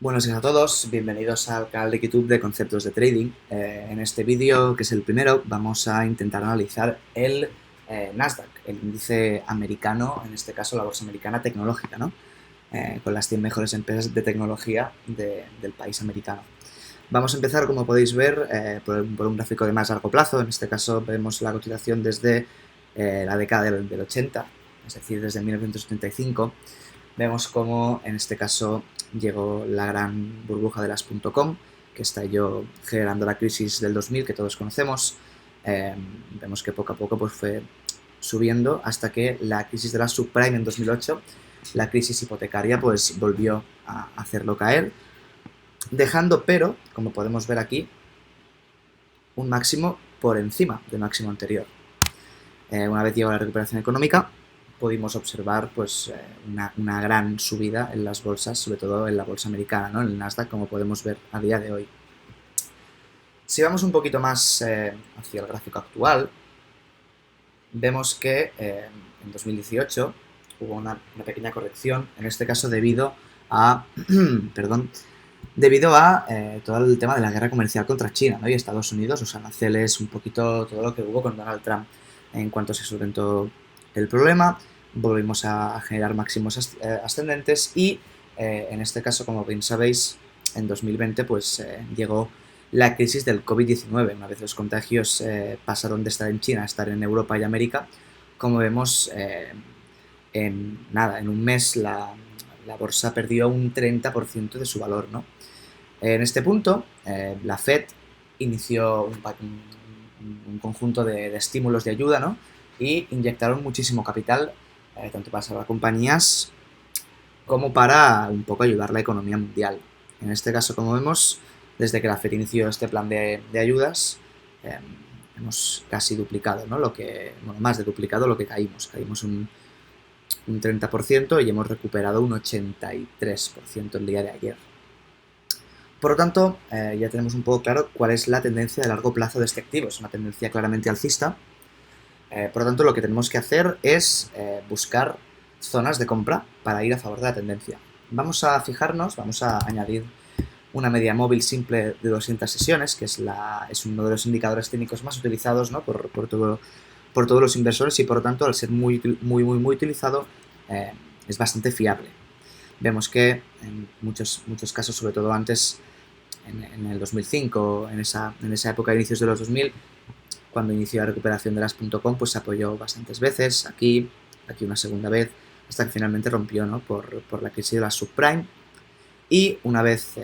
Buenos días a todos, bienvenidos al canal de YouTube de Conceptos de Trading. En este vídeo, que es el primero, vamos a intentar analizar el Nasdaq, el índice americano, en este caso la bolsa americana tecnológica, ¿no? Con las 100 mejores empresas de tecnología del país americano. Vamos a empezar, como podéis ver, por un gráfico de más largo plazo. En este caso vemos la cotización desde la década del 80, es decir, desde 1975. Vemos cómo, en este caso, llegó la gran burbuja de las .com, que estalló generando la crisis del 2000 que todos conocemos. Vemos que poco a poco pues, fue subiendo hasta que la crisis de la subprime en 2008, la crisis hipotecaria, pues volvió a hacerlo caer, dejando, pero, como podemos ver aquí, un máximo por encima del máximo anterior. Una vez llegó la recuperación económica, pudimos observar pues, una gran subida en las bolsas, sobre todo en la bolsa americana, ¿no? En el Nasdaq, como podemos ver a día de hoy. Si vamos un poquito más hacia el gráfico actual, vemos que en 2018 hubo una pequeña corrección, en este caso debido a, todo el tema de la guerra comercial contra China, ¿no? Y Estados Unidos, los aranceles, un poquito todo lo que hubo con Donald Trump. En cuanto se solventó el problema, volvimos a generar máximos ascendentes y en este caso, como bien sabéis, en 2020 pues llegó la crisis del COVID-19. Una vez los contagios pasaron de estar en China a estar en Europa y América, como vemos, en un mes la bolsa perdió un 30% de su valor, ¿no? En este punto, la Fed inició un conjunto de estímulos de ayuda, ¿no? Y inyectaron muchísimo capital, tanto para salvar compañías como para un poco ayudar la economía mundial. En este caso, como vemos, desde que la Fed inició este plan de ayudas, hemos casi duplicado, ¿no? Más de duplicado lo que caímos. Caímos un 30% y hemos recuperado un 83% el día de ayer. Por lo tanto, ya tenemos un poco claro cuál es la tendencia de largo plazo de este activo. Es una tendencia claramente alcista. Por lo tanto, lo que tenemos que hacer es buscar zonas de compra para ir a favor de la tendencia. Vamos a fijarnos, vamos a añadir una media móvil simple de 200 sesiones, que es uno de los indicadores técnicos más utilizados, ¿no? por todos los inversores y por lo tanto, al ser muy utilizado, es bastante fiable. Vemos que en muchos casos, sobre todo antes, en el 2005, en esa época de inicios de los 2000, cuando inició la recuperación de las .com, pues se apoyó bastantes veces, aquí una segunda vez, hasta que finalmente rompió, ¿no? por la crisis de la subprime. Y una vez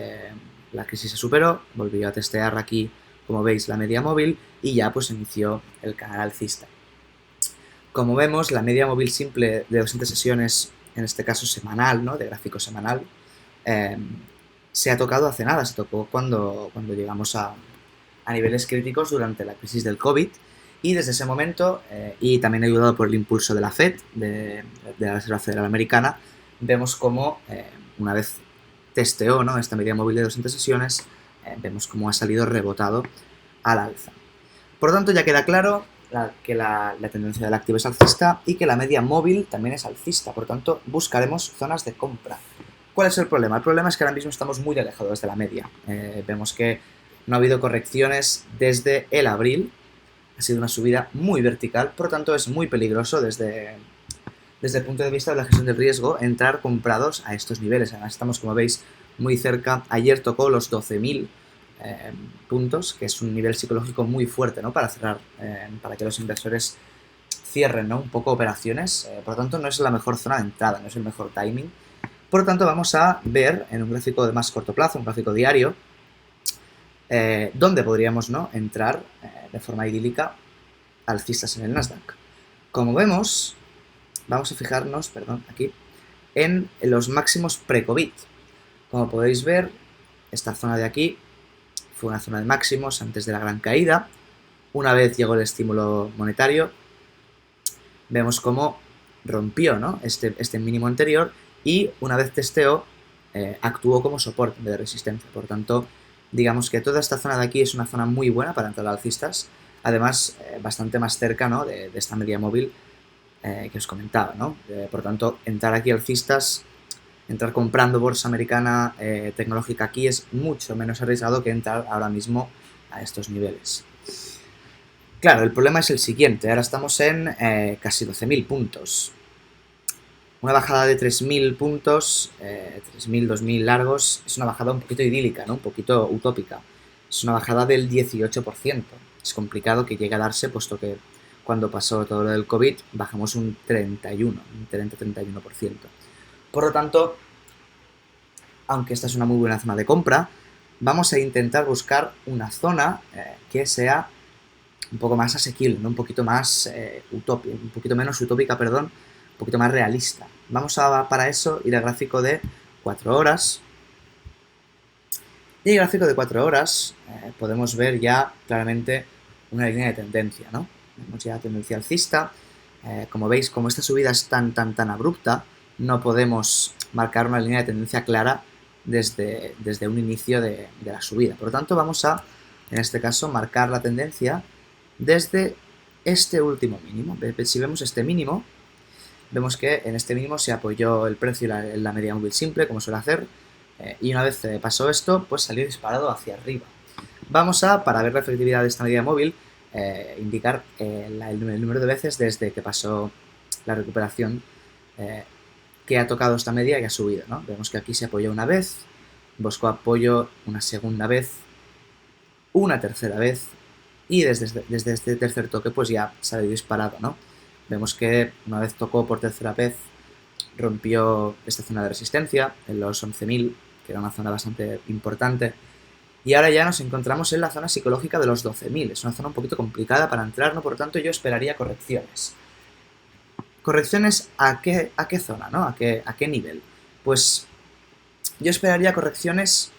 la crisis se superó, volvió a testear aquí, como veis, la media móvil y ya pues inició el canal alcista. Como vemos, la media móvil simple de 200 sesiones, en este caso semanal, ¿no? De gráfico semanal, se ha tocado hace nada, se tocó cuando llegamos a niveles críticos durante la crisis del COVID, y desde ese momento, y también ayudado por el impulso de la Fed, de la Reserva Federal Americana, vemos cómo una vez testeó, ¿no? esta media móvil de 200 sesiones, vemos cómo ha salido rebotado al alza. Por lo tanto, ya queda claro que la tendencia del activo es alcista y que la media móvil también es alcista. Por lo tanto, buscaremos zonas de compra. ¿Cuál es el problema? El problema es que ahora mismo estamos muy alejados de la media. Vemos que no ha habido correcciones desde el abril. Ha sido una subida muy vertical, por lo tanto es muy peligroso desde el punto de vista de la gestión del riesgo entrar comprados a estos niveles. Además estamos, como veis, muy cerca. Ayer tocó los 12.000 puntos, que es un nivel psicológico muy fuerte, ¿no? Para cerrar, para que los inversores cierren, ¿no? un poco operaciones. Por lo tanto, no es la mejor zona de entrada, no es el mejor timing. Por lo tanto, vamos a ver en un gráfico de más corto plazo, un gráfico diario, dónde podríamos, ¿no? entrar de forma idílica alcistas en el Nasdaq. Como vemos, vamos a fijarnos, aquí, en los máximos pre-COVID. Como podéis ver, esta zona de aquí fue una zona de máximos antes de la gran caída. Una vez llegó el estímulo monetario, vemos cómo rompió, ¿no? este mínimo anterior, y una vez testeó, actuó como soporte de resistencia. Por tanto, digamos que toda esta zona de aquí es una zona muy buena para entrar alcistas, además bastante más cerca, ¿no? de esta media móvil que os comentaba, ¿no? Por tanto, entrar aquí alcistas Entrar comprando bolsa americana tecnológica aquí es mucho menos arriesgado que entrar ahora mismo a estos niveles. Claro, el problema es el siguiente. Ahora estamos en casi 12.000 puntos. Una bajada de 3.000 puntos, 3.000, 2.000 largos, es una bajada un poquito idílica, ¿no? Un poquito utópica. Es una bajada del 18%. Es complicado que llegue a darse, puesto que cuando pasó todo lo del COVID bajamos un 31, un 30-31%. Por lo tanto, aunque esta es una muy buena zona de compra, vamos a intentar buscar una zona que sea un poco más asequible, ¿no? Un poquito más un poquito menos utópica, perdón, un poquito más realista. Vamos a, para eso, ir al gráfico de 4 horas. Y en el gráfico de 4 horas podemos ver ya claramente una línea de tendencia, ¿no? Vemos ya tendencia alcista. Como veis, como esta subida es tan abrupta, no podemos marcar una línea de tendencia clara desde un inicio de la subida. Por lo tanto, vamos a, en este caso, marcar la tendencia desde este último mínimo. Si vemos este mínimo, vemos que en este mínimo se apoyó el precio en la media móvil simple, como suele hacer, y una vez pasó esto, pues salió disparado hacia arriba. Vamos a, para ver la efectividad de esta media móvil, indicar el número de veces desde que pasó la recuperación que ha tocado esta media y ha subido, ¿no? Vemos que aquí se apoyó una vez, buscó apoyo una segunda vez, una tercera vez, y desde este tercer toque pues ya salió disparado, ¿no? Vemos que una vez tocó por tercera vez, rompió esta zona de resistencia en los 11.000, que era una zona bastante importante, y ahora ya nos encontramos en la zona psicológica de los 12.000. Es una zona un poquito complicada para entrar, ¿no? Por lo tanto, yo esperaría correcciones. ¿Correcciones a qué zona, ¿no? ¿A qué nivel? Pues yo esperaría correcciones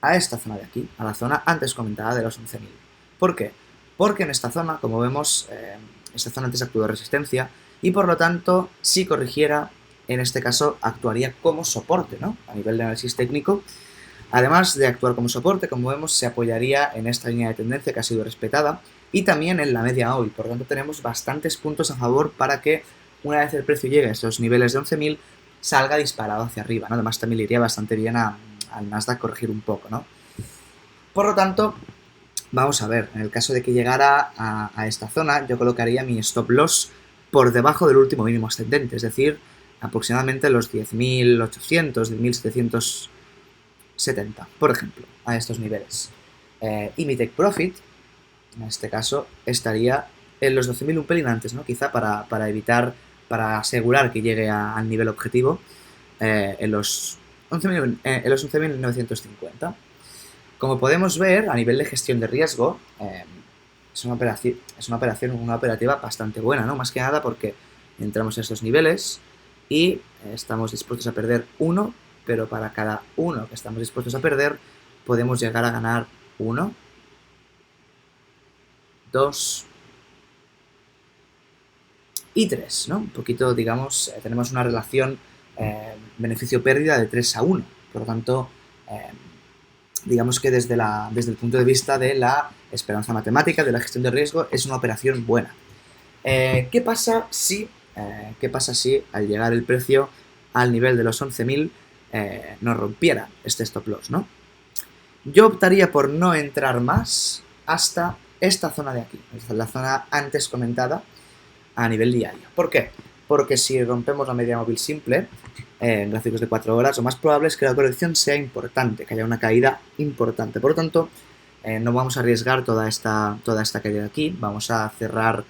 a esta zona de aquí, a la zona antes comentada de los 11.000. ¿Por qué? Porque en esta zona, como vemos, esta zona antes actuó de resistencia y por lo tanto, si corrigiera, en este caso actuaría como soporte, ¿no? A nivel de análisis técnico. Además de actuar como soporte, como vemos, se apoyaría en esta línea de tendencia que ha sido respetada y también en la media móvil. Por lo tanto, tenemos bastantes puntos a favor para que una vez el precio llegue a estos niveles de 11.000, salga disparado hacia arriba, ¿no? Además, también le iría bastante bien al Nasdaq corregir un poco, ¿no? Por lo tanto, vamos a ver, en el caso de que llegara a esta zona, yo colocaría mi stop loss por debajo del último mínimo ascendente, es decir, aproximadamente los 10.800, 10.770, por ejemplo, a estos niveles. Y mi take profit, en este caso, estaría en los 12.000 un pelín antes, ¿no? Quizá para evitar, para asegurar que llegue al nivel objetivo en los 11.950. Como podemos ver, a nivel de gestión de riesgo, es una operativa bastante buena, ¿no? Más que nada porque entramos a estos niveles y estamos dispuestos a perder 1, pero para cada 1 que estamos dispuestos a perder, podemos llegar a ganar 1, 2 y 3, ¿no? Un poquito, digamos, tenemos una relación beneficio-pérdida de 3-1. Por lo tanto, digamos que desde el punto de vista de la esperanza matemática, de la gestión de riesgo, es una operación buena. ¿Qué pasa si al llegar el precio al nivel de los 11.000 nos rompiera este stop loss, ¿no? Yo optaría por no entrar más hasta esta zona de aquí, la zona antes comentada a nivel diario. ¿Por qué? Porque si rompemos la media móvil simple en gráficos de 4 horas, lo más probable es que la corrección sea importante, que haya una caída importante. Por lo tanto, no vamos a arriesgar toda esta caída de aquí, vamos a cerrar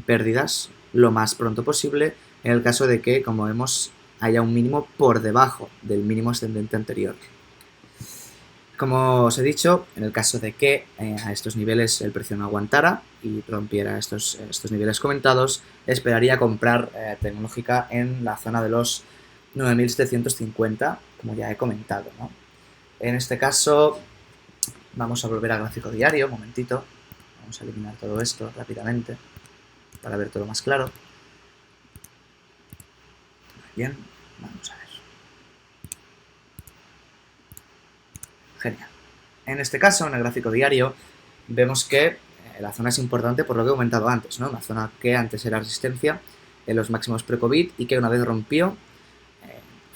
pérdidas lo más pronto posible en el caso de que, como vemos, haya un mínimo por debajo del mínimo ascendente anterior. Como os he dicho, en el caso de que a estos niveles el precio no aguantara y rompiera estos niveles comentados, esperaría comprar tecnológica en la zona de los 9.750, como ya he comentado, ¿no? En este caso, vamos a volver al gráfico diario, un momentito. Vamos a eliminar todo esto rápidamente para ver todo más claro. Muy bien, vamos a ver. Genial. En este caso, en el gráfico diario, vemos que la zona es importante por lo que he comentado antes, ¿no? Una zona que antes era resistencia en los máximos pre-COVID y que una vez rompió,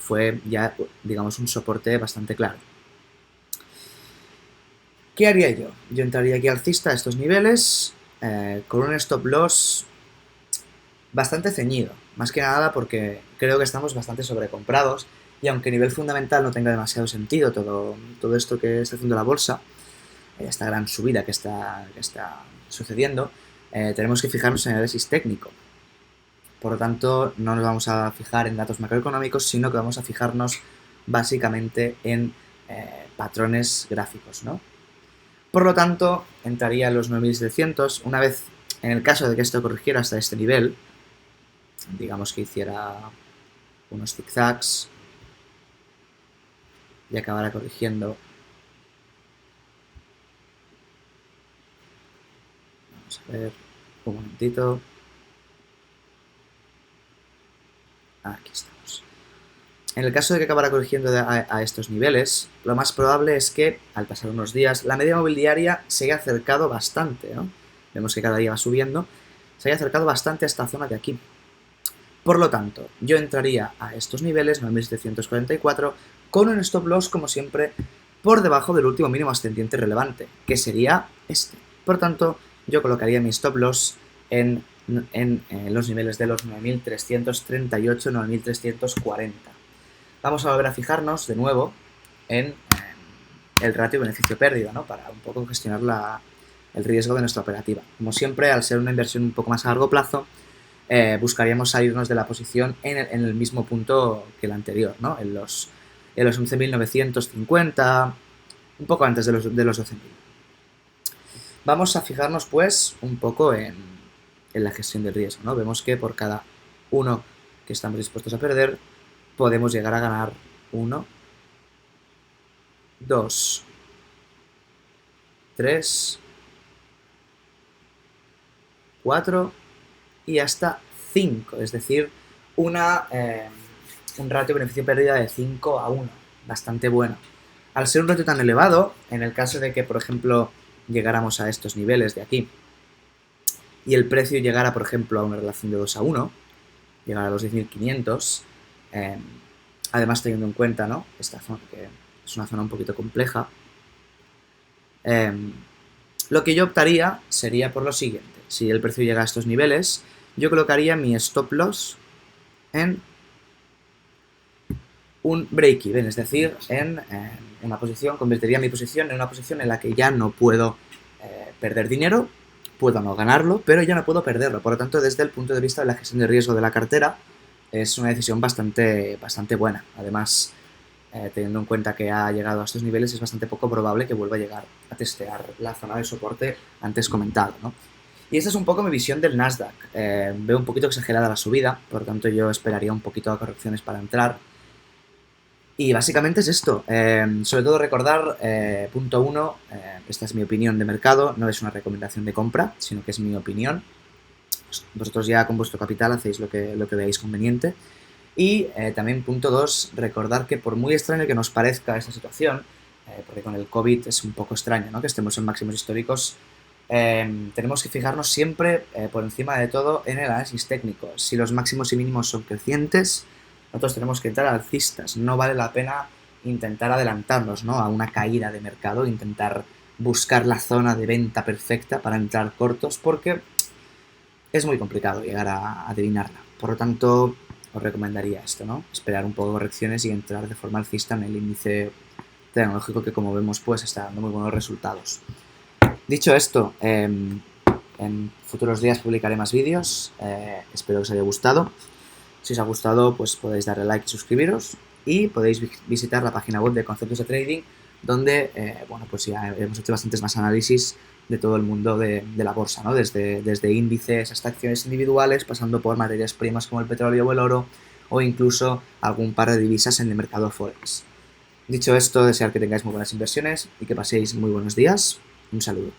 fue ya, digamos, un soporte bastante claro. ¿Qué haría yo? Yo entraría aquí alcista a estos niveles con un stop loss bastante ceñido, más que nada porque creo que estamos bastante sobrecomprados y aunque a nivel fundamental no tenga demasiado sentido todo esto que está haciendo la bolsa, esta gran subida que está sucediendo, tenemos que fijarnos en el análisis técnico. Por lo tanto, no nos vamos a fijar en datos macroeconómicos, sino que vamos a fijarnos básicamente en patrones gráficos, ¿no? Por lo tanto, entraría en los 9700. Una vez, en el caso de que esto corrigiera hasta este nivel, digamos que hiciera unos zigzags y acabara corrigiendo. Vamos a ver, un momentito. Aquí estamos. En el caso de que acabara corrigiendo a estos niveles, lo más probable es que, al pasar unos días, la media móvil diaria se haya acercado bastante, ¿no? Vemos que cada día va subiendo, se haya acercado bastante a esta zona de aquí. Por lo tanto, yo entraría a estos niveles, 9744, con un stop loss, como siempre, por debajo del último mínimo ascendiente relevante, que sería este. Por tanto, yo colocaría mi stop loss en los niveles de los 9338, 9340. Vamos a volver a fijarnos de nuevo en el ratio beneficio-pérdida, ¿no? Para un poco gestionar el riesgo de nuestra operativa. Como siempre, al ser una inversión un poco más a largo plazo, buscaríamos salirnos de la posición en el mismo punto que el anterior, ¿no? En los 11.950, un poco antes de los 12.000. Vamos a fijarnos, pues, un poco en la gestión del riesgo, ¿no? Vemos que por cada uno que estamos dispuestos a perder, podemos llegar a ganar 1, 2, 3, 4 y hasta 5, es decir, un ratio beneficio-pérdida de 5 a 1, bastante bueno. Al ser un ratio tan elevado, en el caso de que, por ejemplo, llegáramos a estos niveles de aquí y el precio llegara, por ejemplo, a una relación de 2 a 1, llegara a los 10.500, además teniendo en cuenta, ¿no?, esta zona, que es una zona un poquito compleja, lo que yo optaría sería por lo siguiente. Si el precio llega a estos niveles, yo colocaría mi stop loss en un break-even, es decir, en una posición, convertiría mi posición en una posición en la que ya no puedo perder dinero, puedo no ganarlo, pero ya no puedo perderlo. Por lo tanto, desde el punto de vista de la gestión de riesgo de la cartera, es una decisión bastante buena. Además, teniendo en cuenta que ha llegado a estos niveles, es bastante poco probable que vuelva a llegar a testear la zona de soporte antes comentado, ¿no? Y esta es un poco mi visión del Nasdaq. Veo un poquito exagerada la subida, por lo tanto yo esperaría un poquito de correcciones para entrar. Y básicamente es esto. Sobre todo recordar, punto 1, esta es mi opinión de mercado, no es una recomendación de compra, sino que es mi opinión. Vosotros ya con vuestro capital hacéis lo que veáis conveniente. Y también punto 2, recordar que por muy extraño que nos parezca esta situación, porque con el COVID es un poco extraño, ¿no?, que estemos en máximos históricos, tenemos que fijarnos siempre, por encima de todo, en el análisis técnico. Si los máximos y mínimos son crecientes, nosotros tenemos que entrar alcistas. No vale la pena intentar adelantarnos, ¿no?, a una caída de mercado, intentar buscar la zona de venta perfecta para entrar cortos, porque es muy complicado llegar a adivinarla. Por lo tanto, os recomendaría esto, ¿no?, esperar un poco de correcciones y entrar de forma alcista en el índice tecnológico que, como vemos, pues está dando muy buenos resultados. Dicho esto, en futuros días publicaré más vídeos, espero que os haya gustado. Si os ha gustado, pues podéis darle like y suscribiros, y podéis visitar la página web de Conceptos de Trading, donde, bueno, pues ya hemos hecho bastantes más análisis de todo el mundo de la bolsa, ¿no?, desde índices hasta acciones individuales, pasando por materias primas como el petróleo o el oro, o incluso algún par de divisas en el mercado forex. Dicho esto, desear que tengáis muy buenas inversiones y que paséis muy buenos días. Un saludo.